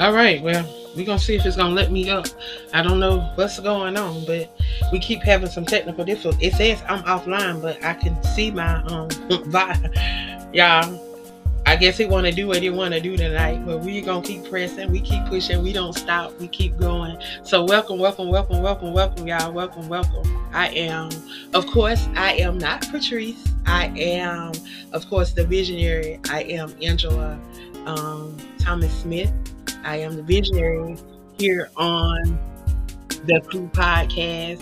All right, well, we're gonna see if it's gonna let me up. I don't know what's going on, but we keep having some technical difficulties. It says I'm offline, but I can see my vibe. Y'all, I guess he wanna do what he wanna do tonight, but we gonna keep pressing, we keep pushing, we don't stop, we keep going. So welcome, welcome, welcome, welcome, welcome, y'all. Welcome, welcome. Of course, I am not Patrice. I am, of course, the visionary. I am Angela Thomas Smith. I am the visionary here on the Crew Podcast.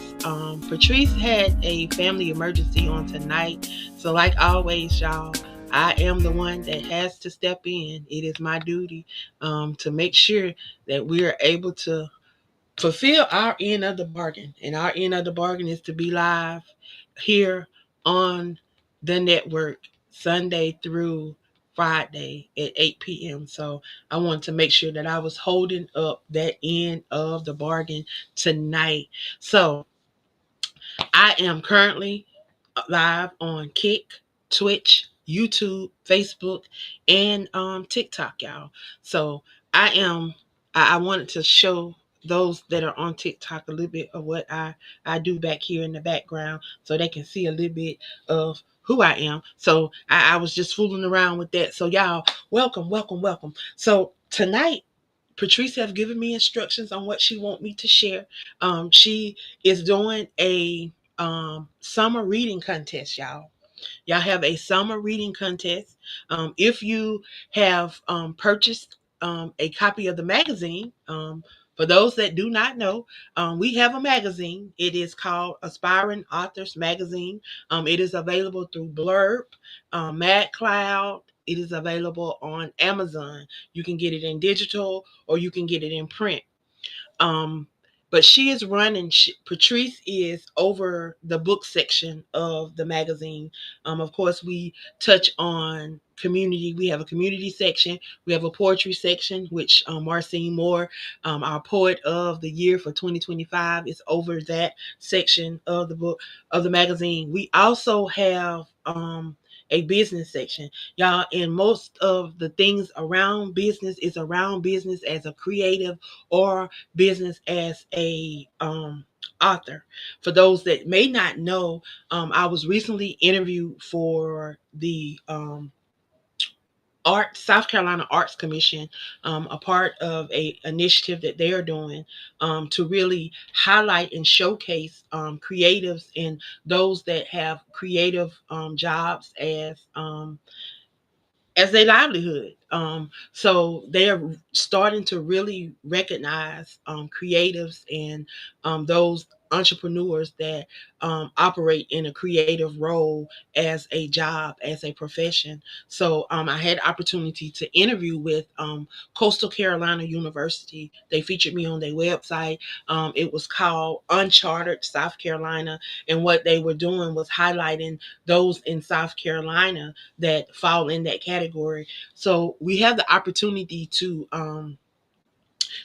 Patrice had a family emergency on tonight. So, like always, y'all, I am the one that has to step in. It is my duty to make sure that we are able to fulfill our end of the bargain. And our end of the bargain is to be live here on the network Sunday through Friday at 8 p.m. So I wanted to make sure that I was holding up that end of the bargain tonight. So I am currently live on Kick, Twitch, YouTube, Facebook, and TikTok, y'all. So I am. I wanted to show those that are on TikTok a little bit of what I do back here in the background, so they can see a little bit of who I am. So I was just fooling around with that. So y'all, welcome, welcome, welcome. So tonight, Patrice has given me instructions on what she want me to share. She is doing a summer reading contest, y'all. Y'all have a summer reading contest. If you have purchased a copy of the magazine, for those that do not know, we have a magazine. It is called Aspiring Authors Magazine. It is available through Blurb, Mad Cloud. It is available on Amazon. You can get it in digital or you can get it in print. Um, but she is running. Patrice is over the book section of the magazine. Of course, we touch on community. We have a community section. We have a poetry section, which Marcine Moore, our poet of the year for 2025, is over that section of the book of the magazine. We also have a business section, y'all, and most of the things around business is around business as a creative or business as a author. For those that may not know, I was recently interviewed for the South Carolina Arts Commission, a part of a initiative that they are doing to really highlight and showcase creatives and those that have creative jobs as their livelihood. So they are starting to really recognize creatives and those entrepreneurs that operate in a creative role as a job, as a profession. So I had opportunity to interview with Coastal Carolina University. They featured me on their website. It was called Uncharted South Carolina, and what they were doing was highlighting those in South Carolina that fall in that category. So we have the opportunity to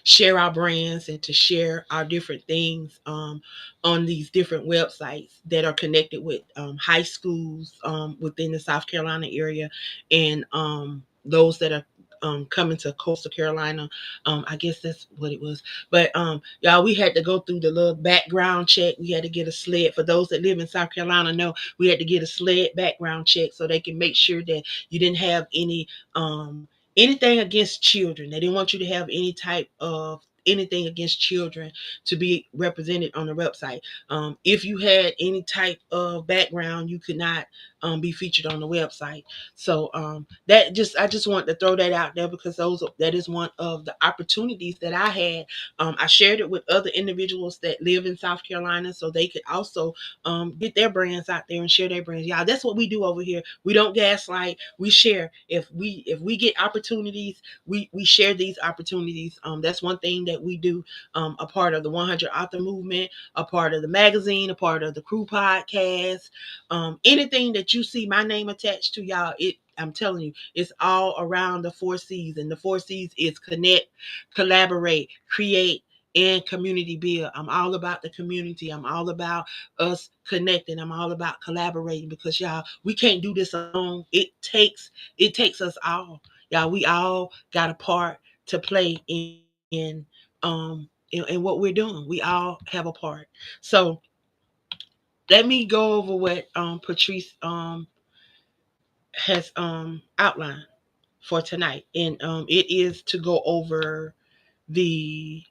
share our brands and to share our different things on these different websites that are connected with high schools within the South Carolina area and those that are coming to Coastal Carolina. I guess that's what it was. But y'all, we had to go through the little background check. We had to get a SLED. For those that live in South Carolina, know we had to get a SLED background check so they can make sure that you didn't have anything against children. They didn't want you to have any type of anything against children to be represented on the website. If you had any type of background, you could not be featured on the website. So I just want to throw that out there because that is one of the opportunities that I had. I shared it with other individuals that live in South Carolina so they could also get their brands out there and share their brands. Yeah, that's what we do over here. We don't gaslight. We share. If we get opportunities, we share these opportunities. That's one thing that we do. A part of the 100 Author Movement, a part of the magazine, a part of the Crew Podcast. Anything that you see my name attached to, y'all, I'm telling you, it's all around the 4 C's. And the 4 C's is connect, collaborate, create, and community build. I'm all about the community. I'm all about us connecting. I'm all about collaborating because y'all, we can't do this alone. It takes us all. Y'all, we all got a part to play in in in what we're doing. We all have a part. So let me go over what Patrice has outlined for tonight, and it is to go over the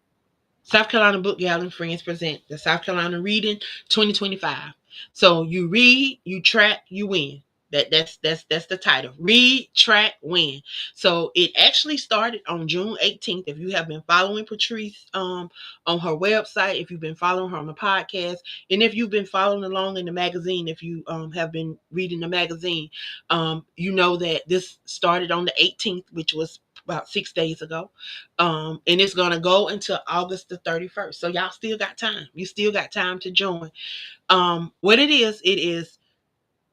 South Carolina Bookgal and Friends present the South Carolina Reading 2025. So you read, you track, you win. That's the title. Read, track, win. So it actually started on June 18th. If you have been following Patrice on her website, if you've been following her on the podcast, and if you've been following along in the magazine, if you have been reading the magazine, you know that this started on the 18th, which was about 6 days ago. And it's gonna go until August the 31st. So y'all still got time. You still got time to join. What it is,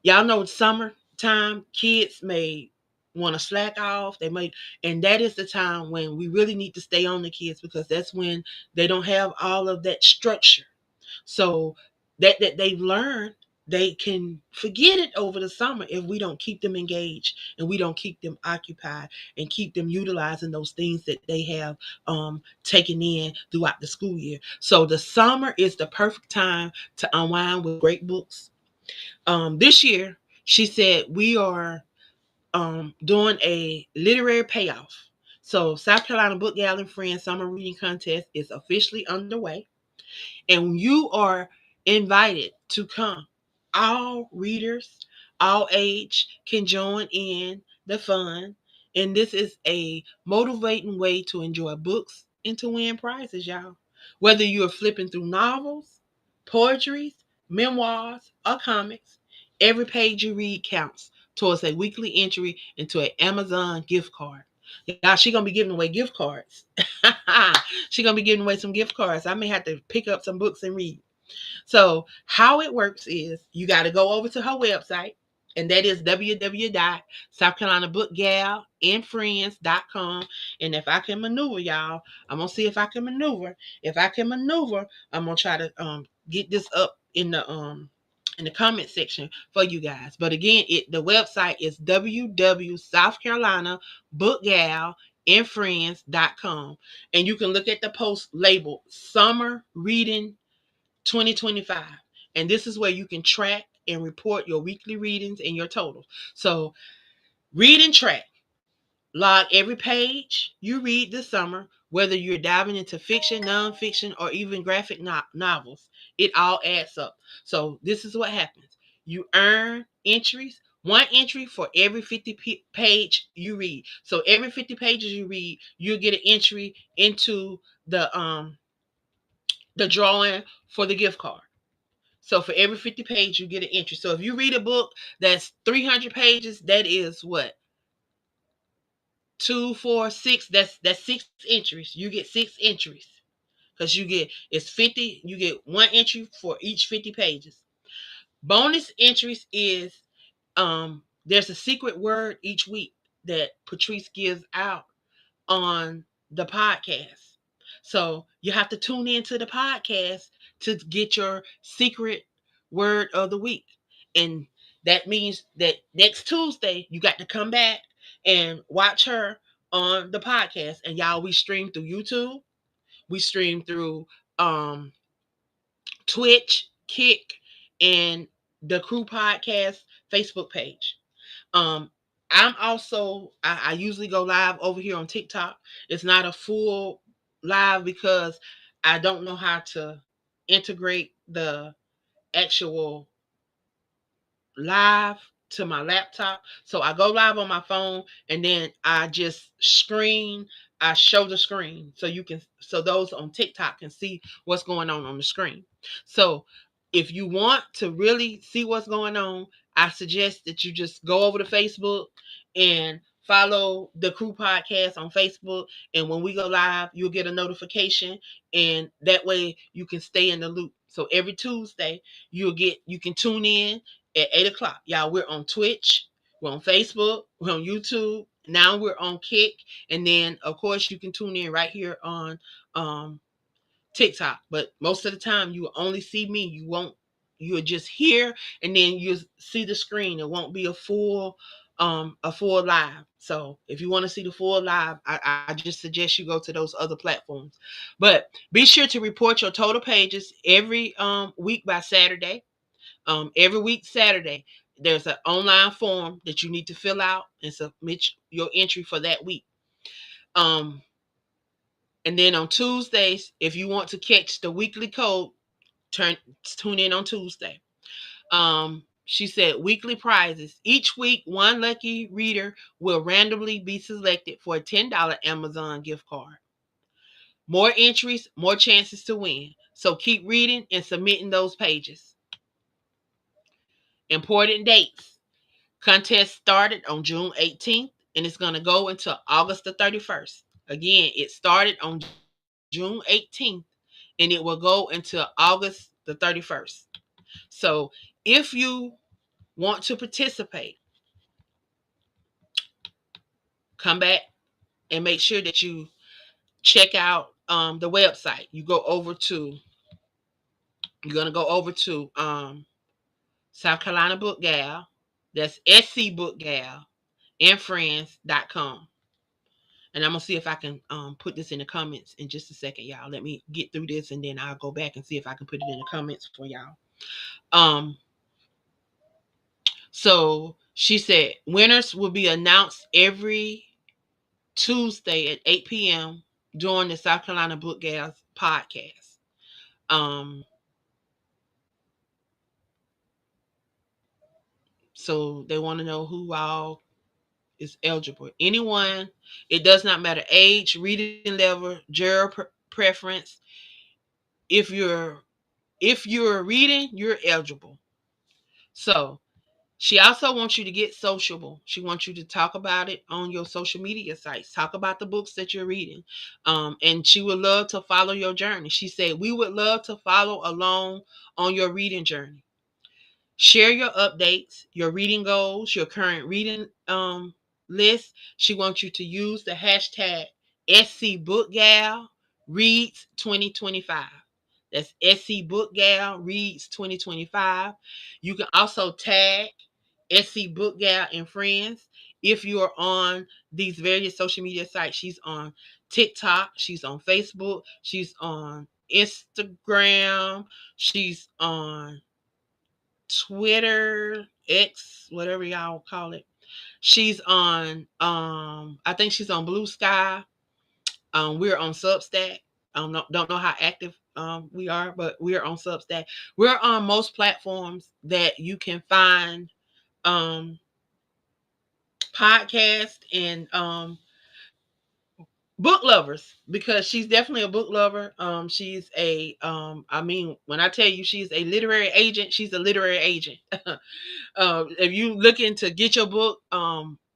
y'all know summertime, kids may want to slack off. They may, and that is the time when we really need to stay on the kids, because that's when they don't have all of that structure. So that they've learned, they can forget it over the summer if we don't keep them engaged and we don't keep them occupied and keep them utilizing those things that they have taken in throughout the school year. So the summer is the perfect time to unwind with great books. This year, she said we are doing a literary payoff. So South Carolina Bookgal and Friends Summer Reading Contest is officially underway, and you are invited to come. All readers, all age can join in the fun, and this is a motivating way to enjoy books and to win prizes, y'all. Whether you're flipping through novels, poetry, memoirs, or comics, every page you read counts towards a weekly entry into an Amazon gift card. Y'all, she gonna be giving away gift cards. She gonna be giving away some gift cards. I may have to pick up some books and read. So how it works is you got to go over to her website, and that is www.southcarolinabookgalandfriends.com. And if I can maneuver, y'all, I'm gonna see if I can maneuver. If I can maneuver, I'm gonna try to get this up in the comment section for you guys. But again, the website is www.southcarolinabookgalandfriends.com, and you can look at the post labeled Summer Reading 2025. And this is where you can track and report your weekly readings and your totals. So read and track. Log every page you read this summer, whether you're diving into fiction, nonfiction, or even graphic novels. It all adds up. So this is what happens. You earn entries, one entry for every 50 page you read. So every 50 pages you read, you'll get an entry into the drawing for the gift card. So for every 50 pages, you get an entry. So if you read a book that's 300 pages, that is what? 2, 4, 6. That's 6 entries. You get 6 entries. Because it's 50, you get one entry for each 50 pages. Bonus entries is there's a secret word each week that Patrice gives out on the podcast. So you have to tune into the podcast to get your secret word of the week. And that means that next Tuesday, you got to come back and watch her on the podcast. And y'all, we stream through YouTube. We stream through um, Twitch, Kick, and the Crew Podcast Facebook page. Um, I usually go live over here on TikTok. It's not a full live because I don't know how to integrate the actual live to my laptop. So I go live on my phone, and then I show the screen so those on TikTok can see what's going on the screen. So if you want to really see what's going on, I suggest that you just go over to Facebook and follow the Crew Podcast on Facebook. And when we go live, you'll get a notification, and that way you can stay in the loop. So every Tuesday you can tune in at 8 o'clock. Y'all, we're on Twitch, we're on Facebook, we're on YouTube. Now we're on Kick. And then, of course, you can tune in right here on TikTok. But most of the time, you will only see me. You'll just hear, and then you'll see the screen. It won't be a full a full live. So if you want to see the full live, I just suggest you go to those other platforms. But be sure to report your total pages every week by Saturday. Every week Saturday, there's an online form that you need to fill out and submit your entry for that week. Um, and then on Tuesdays, if you want to catch the weekly code, tune in on Tuesday. She said weekly prizes. Each week, one lucky reader will randomly be selected for a $10 Amazon gift card. More entries, more chances to win. So keep reading and submitting those pages. Important dates. Contest started on June 18th and it's going to go until August the 31st. Again, it started on June 18th and it will go until August the 31st. So if you want to participate, come back and make sure that you check out the website. You're going to go over to South Carolina Bookgal. That's SC Bookgal and friends.com. And I'm gonna see if I can put this in the comments in just a second, y'all. Let me get through this and then I'll go back and see if I can put it in the comments for y'all. Um, so she said winners will be announced every Tuesday at 8 p.m. during the South Carolina Book Gas podcast. So they want to know who all is eligible. Anyone, it does not matter age, reading level, genre preference. If you're reading, you're eligible. So she also wants you to get sociable. She wants you to talk about it on your social media sites. Talk about the books that you're reading. And she would love to follow your journey. She said, we would love to follow along on your reading journey. Share your updates, your reading goals, your current reading list. She wants you to use the hashtag SCBookgal Reads 2025. That's SC Bookgal Reads 2025. You can also tag SC Bookgal and friends if you are on these various social media sites. She's on TikTok, she's on Facebook, she's on Instagram, she's on Twitter, X, whatever y'all call it. She's on I think she's on Blue Sky. We're on Substack. Don't know how active we are, but we're on Substack. We're on most platforms that you can find um podcast and book lovers, because she's definitely a book lover. She's a I mean, when I tell you she's a literary agent, she's a literary agent. If you looking to get your book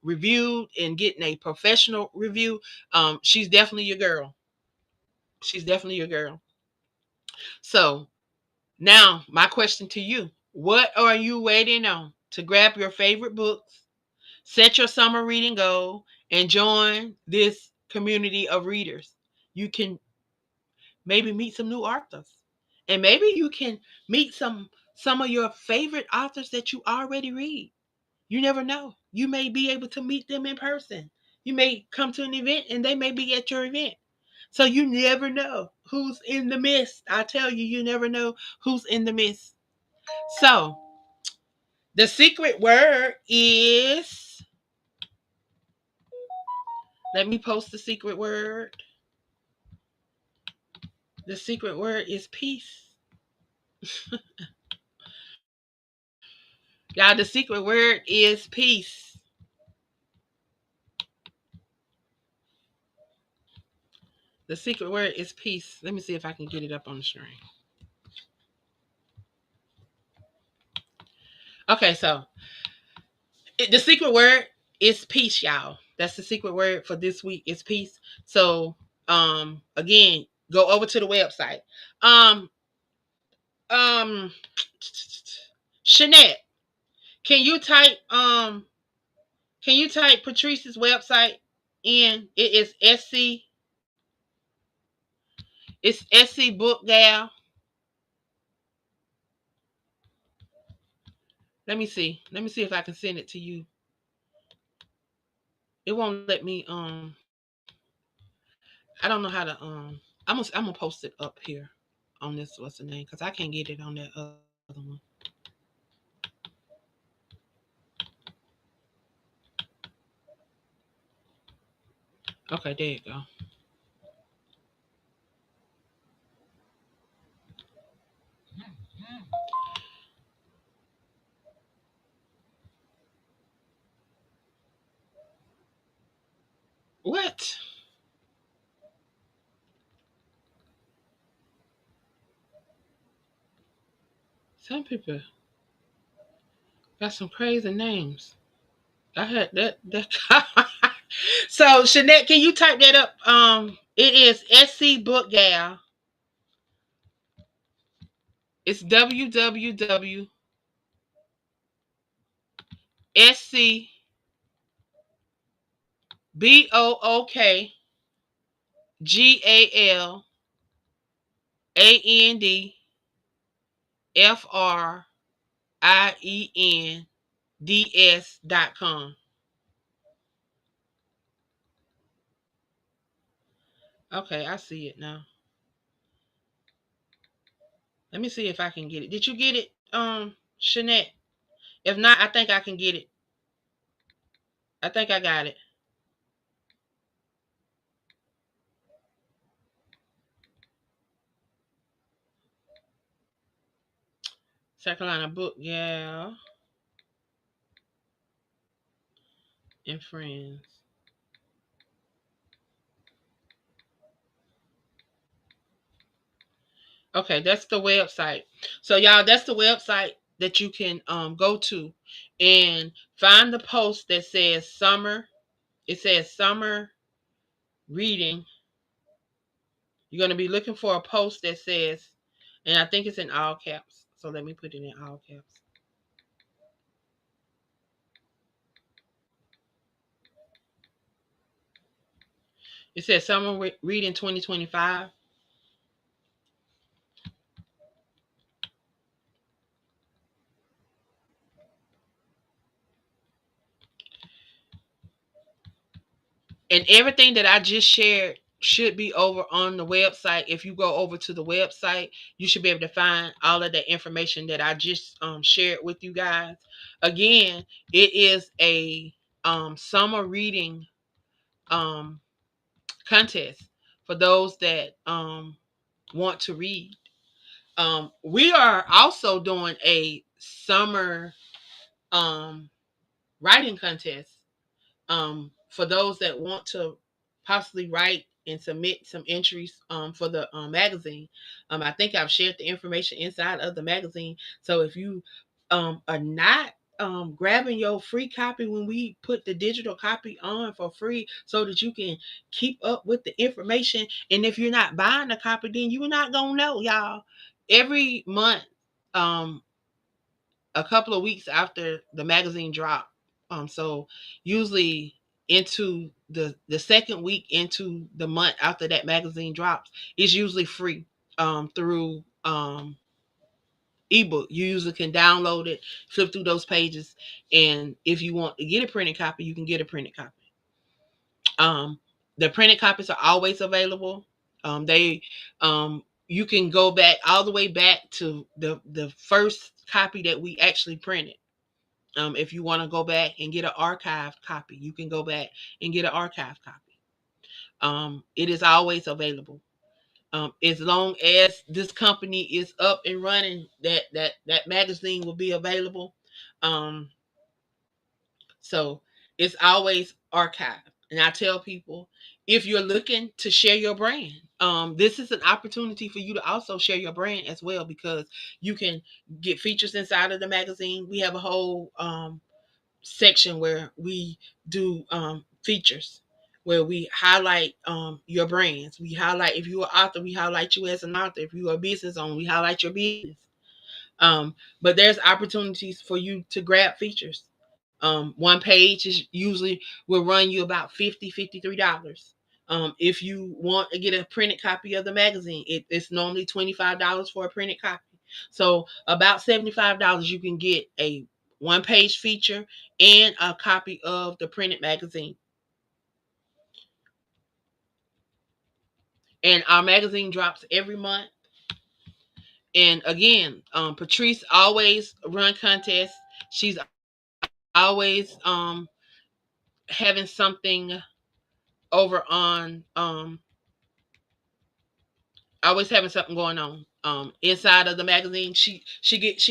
reviewed and getting a professional review, she's definitely your girl. She's definitely your girl. So now my question to you: what are you waiting on to grab your favorite books, set your summer reading goal, and join this community of readers? You can maybe meet some new authors, and maybe you can meet some of your favorite authors that you already read. You never know. You may be able to meet them in person. You may come to an event and they may be at your event. So you never know who's in the mist. I tell you, you never know who's in the mist. So the secret word is, let me post the secret word. The secret word is peace. Y'all, the secret word is peace. The secret word is peace. Let me see if I can get it up on the screen. Okay, so the secret word is peace, y'all. That's the secret word for this week is peace. So, again, go over to the website. Um, um, Shanette, can you type Patrice's website in? It is it's SC Bookgal. Let me see. Let me see if I can send it to you. It won't let me. I don't know how to. I'm gonna post it up here on this. What's the name? Because I can't get it on that other one. Okay, there you go. What? Some people got some crazy names. I had that. So Shanette, can you type that up? It is SC Bookgal. It's www.scbookgalandfriends.com. Okay, I see it now. Let me see if I can get it. Did you get it, Shanette? If not, I think I can get it. I think I got it. South Carolina Book, yeah, and Friends. Okay, that's the website. So y'all, that's the website that you can go to and find the post that says summer. It says summer reading. You're gonna be looking for a post that says, and I think it's in all caps. So let me put it in all caps. It says summer reading 2025. And everything that I just shared should be over on the website. If you go over to the website, you should be able to find all of the information that I just shared with you guys. Again, it is a summer reading um, contest for those that want to read. We are also doing a summer um, writing contest for those that want to possibly write and submit some entries for the magazine. I think I've shared the information inside of the magazine. So if you are not grabbing your free copy when we put the digital copy on for free so that you can keep up with the information, and if you're not buying a copy, then you're not going to know, y'all. Every month, um, a couple of weeks after the magazine drop. So usually into the second week into the month after that magazine drops, it's usually free through ebook. You usually can download it, flip through those pages, and if you want to get a printed copy, you can get a printed copy. Um, the printed copies are always available. They you can go back all the way back to the first copy that we actually printed. If you want to go back and get an archived copy, you can go back and get an archived copy. It is always available. As long as this company is up and running, that magazine will be available. Um, so it's always archived. And I tell people, if you're looking to share your brand, this is an opportunity for you to also share your brand as well, because you can get features inside of the magazine. We have a whole section where we do features, where we highlight your brands. We highlight, if you're an author, we highlight you as an author. If you're a business owner, we highlight your business. But there's opportunities for you to grab features. One page is usually will run you about $53. If you want to get a printed copy of the magazine, it's normally $25 for a printed copy. So about $75 you can get a one page feature and a copy of the printed magazine. And our magazine drops every month. And again, Patrice always run contests. She's always having something over on always having something going on inside of the magazine. She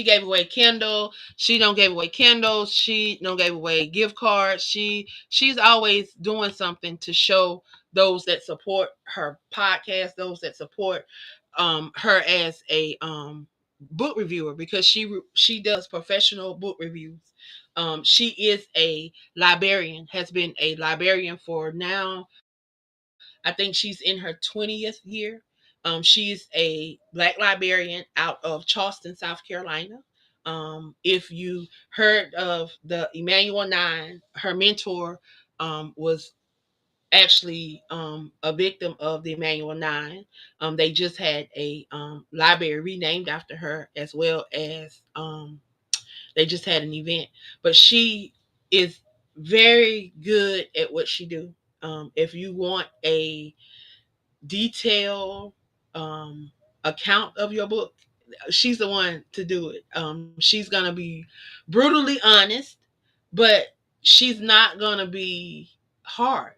gave away Kindle. She don't gave away Kindles. She don't gave away gift cards. She's always doing something to show those that support her podcast, those that support her as a book reviewer, because she does professional book reviews. She is a librarian, has been a librarian for now, I think she's in her 20th year. She's a Black librarian out of Charleston, South Carolina. If you heard of the Emmanuel Nine, her mentor was actually a victim of the Emmanuel Nine. They just had a library renamed after her, as well as they just had an event. But she is very good at what she do. If you want a detailed account of your book, she's the one to do it. She's gonna be brutally honest, but she's not gonna be hard.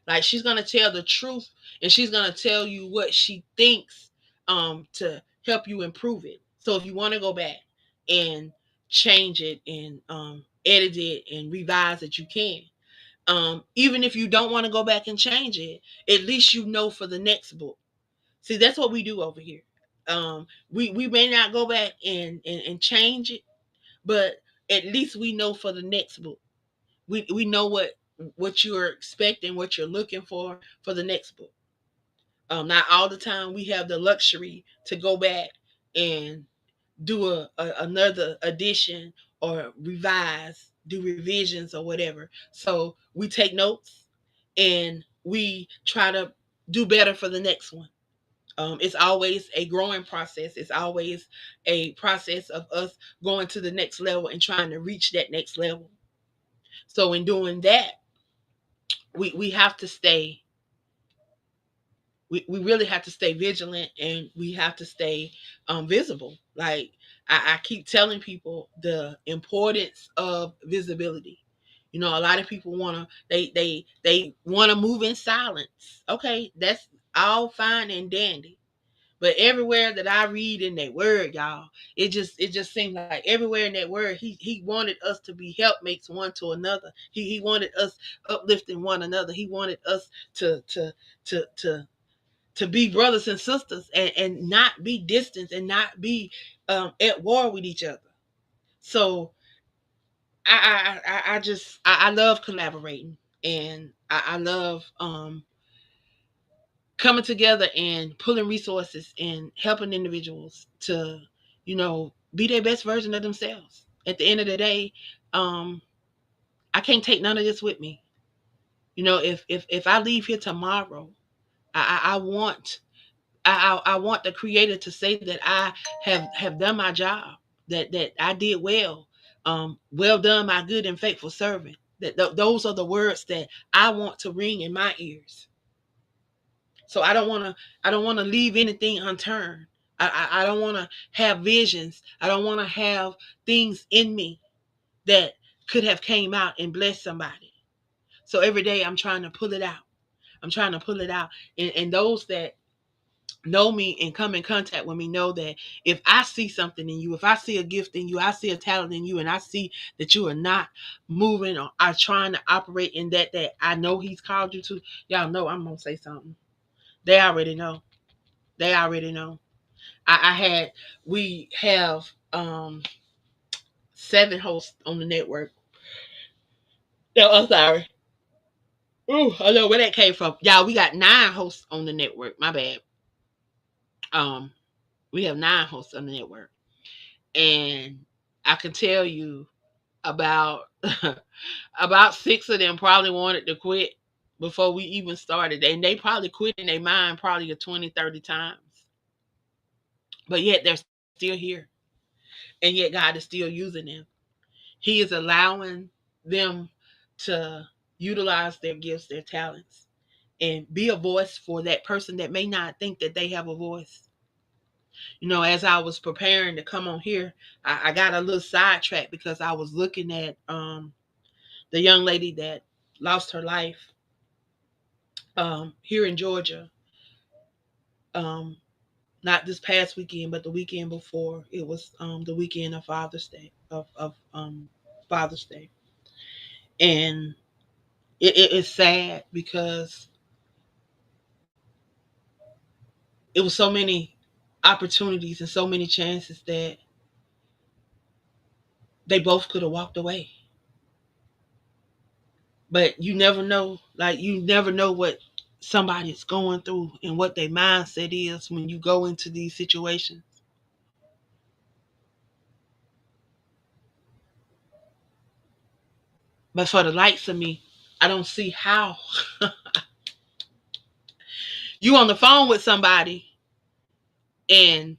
Like, she's gonna tell the truth, and she's gonna tell you what she thinks to help you improve it. So if you want to go back and change it and edit it and revise it, you can. Even if you don't want to go back and change it, at least you know for the next book. See, that's what we do over here. We may not go back and change it, but at least we know for the next book. We know what you're expecting, what you're looking for the next book. Not all the time we have the luxury to go back and do another edition or revise, do revisions or whatever. So we take notes and we try to do better for the next one. It's always a growing process. It's always a process of us going to the next level and trying to reach that next level. So in doing that, we have to stay, we really have to stay vigilant, and we have to stay visible. Like, I keep telling people the importance of visibility. You know, a lot of people wanna they wanna move in silence. Okay, that's all fine and dandy. But everywhere that I read in that word, y'all, it just seems like everywhere in that word, he wanted us to be helpmates one to another. He wanted us uplifting one another. He wanted us to be brothers and sisters, and not be distant, and not be at war with each other. So I love collaborating, and I love coming together and pulling resources and helping individuals to, be their best version of themselves. At the end of the day, um, I can't take none of this with me. If I leave here tomorrow, I want I want the creator to say that I have done my job, that I did well. Well done, my good and faithful servant. Those are the words that I want to ring in my ears. So I don't want to leave anything unturned. I don't want to have visions. I don't want to have things in me that could have came out and blessed somebody. So every day I'm trying to pull it out. I'm trying to pull it out. And those that know me and come in contact with me know that if I see something in you, if I see a gift in you, I see a talent in you, and I see that you are not moving or are trying to operate in that I know he's called you to, y'all know I'm gonna say something. They already know. They already know. I had we have 7 hosts on the network. No, I'm sorry. Ooh, I know where that came from. Y'all, we got 9 hosts on the network. My bad. Um, we have 9 hosts on the network. And I can tell you about about 6 of them probably wanted to quit before we even started. And they probably quit in their mind probably 20, 30 times. But yet they're still here. And yet God is still using them. He is allowing them to utilize their gifts, their talents. and be a voice for that person that may not think that they have a voice. As I was preparing to come on here, I got a little sidetracked because I was looking at the young lady that lost her life here in Georgia. Um, Not this past weekend, but the weekend before. It was the weekend of Father's Day of Father's Day, and it is sad because it was so many opportunities and so many chances that they both could have walked away. But you never know, like you never know what somebody's going through and what their mindset is when you go into these situations. But for the likes of me, I don't see how you on the phone with somebody and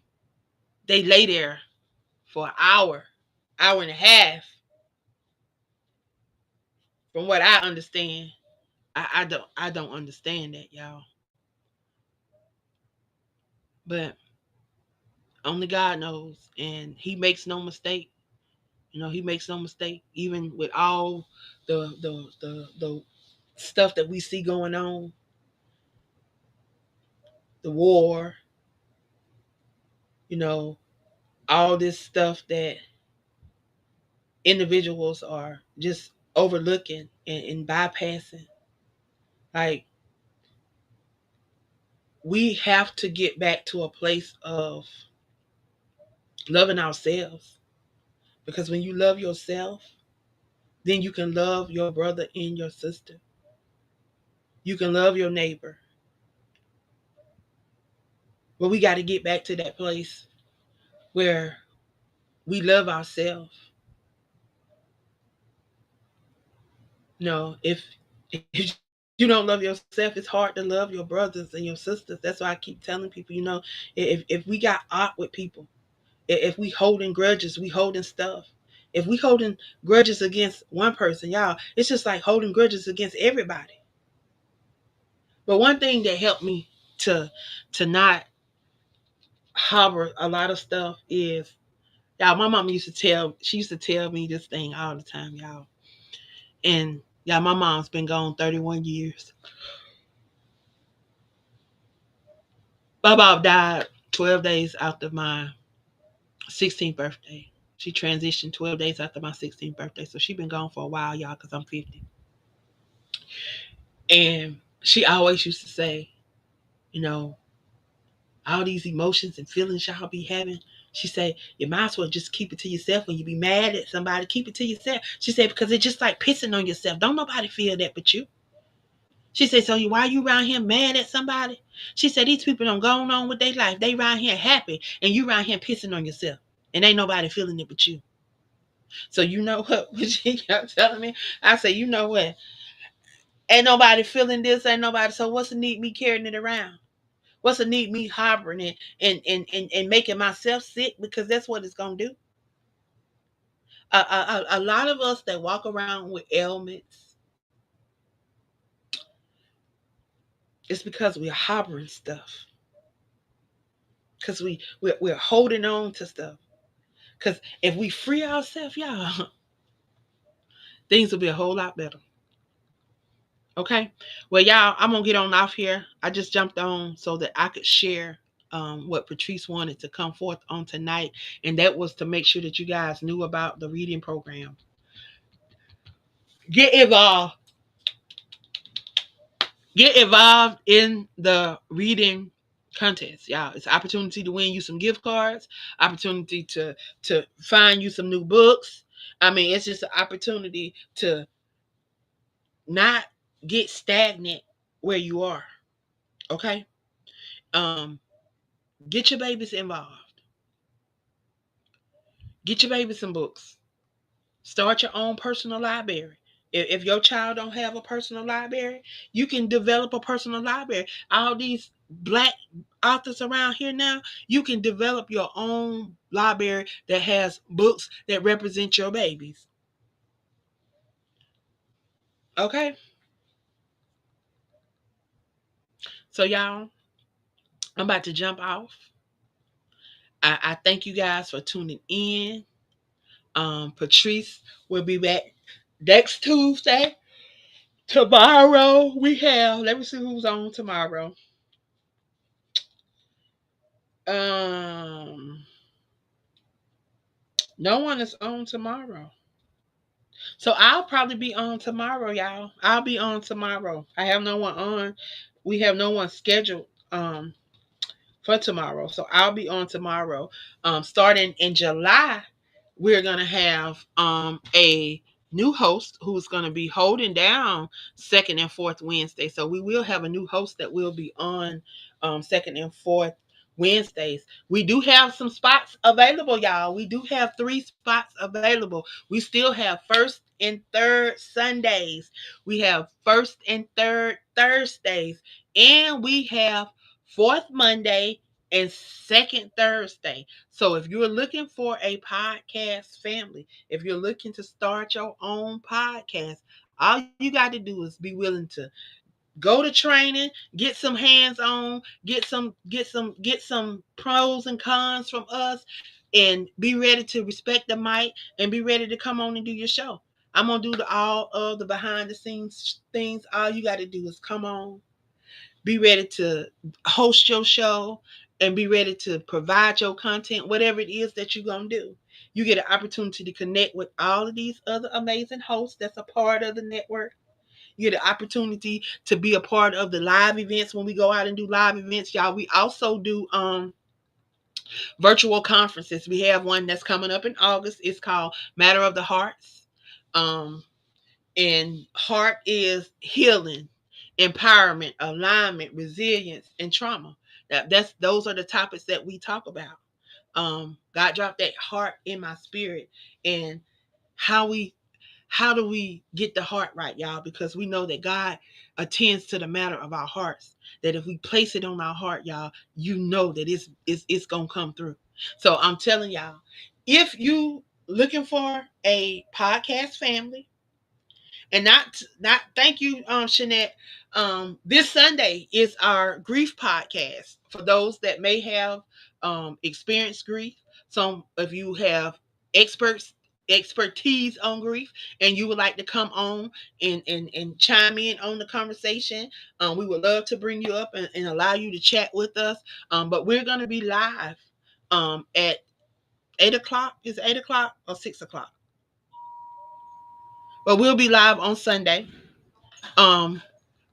they lay there for an hour and a half. From what I understand, I don't understand that, y'all. But only God knows, and He makes no mistake. He makes no mistake, even with all the stuff that we see going on, the war, you know, all this stuff that individuals are just overlooking and bypassing. Like, we have to get back to a place of loving ourselves. Because when you love yourself, then you can love your brother and your sister. You can love your neighbor. But we got to get back to that place where we love ourselves. If you don't love yourself, it's hard to love your brothers and your sisters. That's why I keep telling people, if we got art with people, if we holding grudges, we holding stuff. If we holding grudges against one person, y'all, it's just like holding grudges against everybody. But one thing that helped me to not harbor a lot of stuff is, y'all, my mom she used to tell me this thing all the time, y'all. And yeah, my mom's been gone 31 years. My mom died 12 days after my 16th birthday. She transitioned 12 days after my 16th birthday. So she been gone for a while, y'all, because I'm 50. And she always used to say, you know, all these emotions and feelings y'all be having. She said, you might as well just keep it to yourself. When you be mad at somebody, keep it to yourself. She said, because it's just like pissing on yourself. Don't nobody feel that but you. She said, so why you around here mad at somebody? She said, these people don't go on with their life. They around here happy, and you around here pissing on yourself. And ain't nobody feeling it but you. So you know what? What she kept telling me? I said, you know what? Ain't nobody feeling this. Ain't nobody. So what's the need me carrying it around? What's the need me harboring it and making myself sick? Because that's what it's going to do. A lot of us that walk around with ailments, it's because we're harboring stuff. Because we're holding on to stuff. Because if we free ourselves, y'all, things will be a whole lot better. Okay? Well, y'all, I'm going to get on off here. I just jumped on so that I could share what Patrice wanted to come forth on tonight. And that was to make sure that you guys knew about the reading program. Get involved. Get involved in the reading contest, y'all. It's an opportunity to win you some gift cards, opportunity to find you some new books. I mean, it's just an opportunity to not get stagnant where you are. Okay? Um, get your babies involved. Get your babies some books. Start your own personal library. If your child don't have a personal library, you can develop a personal library. All these black authors around here now, you can develop your own library that has books that represent your babies. Okay? So y'all, I'm about to jump off. I thank you guys for tuning in. Patrice will be back next Tuesday. Tomorrow we have, let me see who's on tomorrow. Um, no one is on tomorrow. So I'll probably be on tomorrow, y'all. I'll be on tomorrow. I have no one on. We have no one scheduled for tomorrow. So I'll be on tomorrow. Starting in July, we're gonna have a new host who's gonna be holding down second and fourth Wednesday. So we will have a new host that will be on second and fourth Wednesdays. We do have some spots available, y'all. We do have 3 spots available. We still have first and third Sundays. We have first and third Thursdays. And we have fourth Monday and second Thursday. So if you're looking for a podcast family, if you're looking to start your own podcast, all you got to do is be willing to go to training, get some hands on, get some pros and cons from us, and be ready to respect the mic and be ready to come on and do your show. I'm gonna do all of the behind the scenes things. All you got to do is come on, be ready to host your show, and be ready to provide your content, whatever it is that you're going to do. You get an opportunity to connect with all of these other amazing hosts that's a part of the network. You get an opportunity to be a part of the live events when we go out and do live events, y'all. We also do virtual conferences. We have one that's coming up in August. It's called Matter of the Hearts. Um, and heart is healing, empowerment, alignment, resilience, and trauma. Those are the topics that we talk about. God dropped that heart in my spirit, and how we how do we get the heart right, y'all? Because we know that God attends to the matter of our hearts. That if we place it on our heart, y'all, you know that it's gonna come through. So I'm telling y'all, if you looking for a podcast family, and not thank you, Shanette. This Sunday is our grief podcast for those that may have experienced grief. Some of you have expertise on grief, and you would like to come on and chime in on the conversation. We would love to bring you up and allow you to chat with us. But we're going to be live at 8 o'clock. Is it 8 o'clock or 6 o'clock? But we'll be live on Sunday. Um,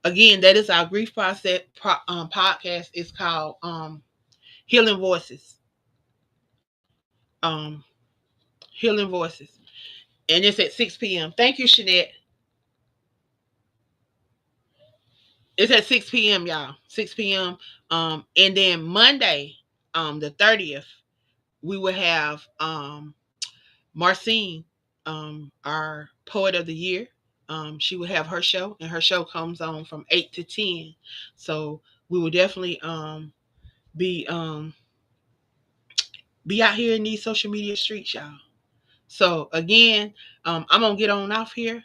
Again, that is our grief process podcast. It's called Healing Voices. Um, Healing Voices, and it's at 6 p.m. Thank you, Shanette. It's at 6 p.m., y'all. 6 p.m. And then Monday, the 30th, we will have Marcine, our poet of the year. She will have her show, and her show comes on from 8 to 10. So we will definitely be be out here in these social media streets, y'all. So again, I'm gonna get on off here.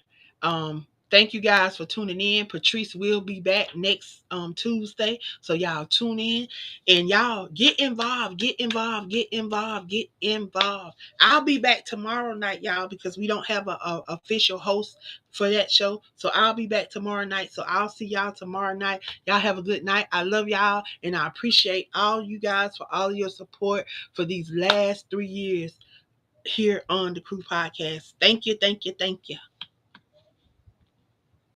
Thank you guys for tuning in. Patrice will be back next Tuesday. So y'all tune in, and y'all get involved, get involved, get involved, get involved. I'll be back tomorrow night, y'all, because we don't have a official host for that show. So I'll be back tomorrow night. So I'll see y'all tomorrow night. Y'all have a good night. I love y'all, and I appreciate all you guys for all of your support for these last 3 years here on the Crew Podcast. Thank you, thank you, thank you.